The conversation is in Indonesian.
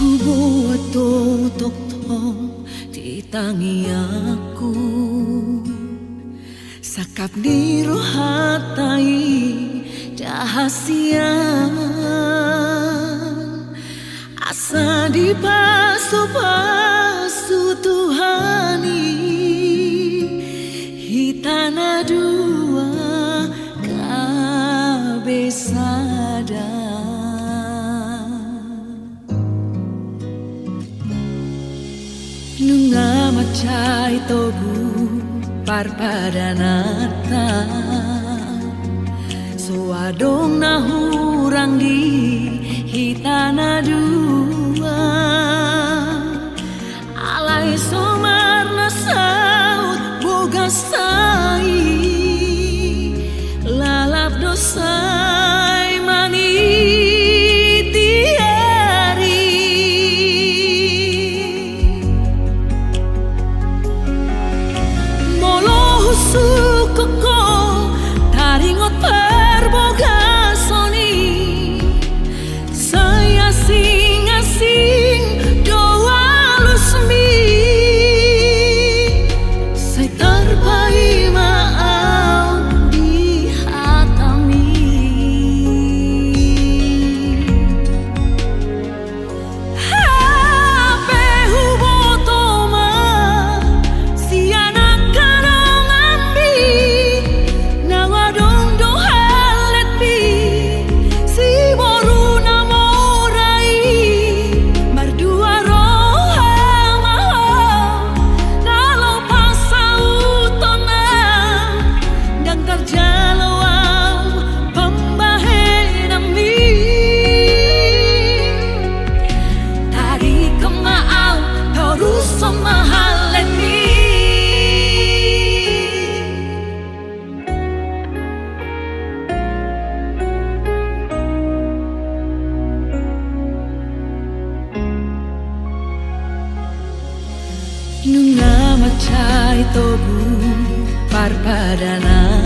Hubo tok titangi aku sakap di rohatai dahasia asa di pasu Tuhani hitana dua kabesada nunga macai tobu parpadanata suadong nahurang di hitana dua alai somarna saut boga sai lalap dosai mani tiari molo husukoko taringot perboga soni saya sing doa lusmi saya terpai maaf di hatami hape hubotoma si anak kanong ambi nawadong dohalet pi si boru namorai berdua roha maho kalau pasautona dan terjalawam pembahenami tari kemaau terus semahaleni nunga macai tobu parpadanata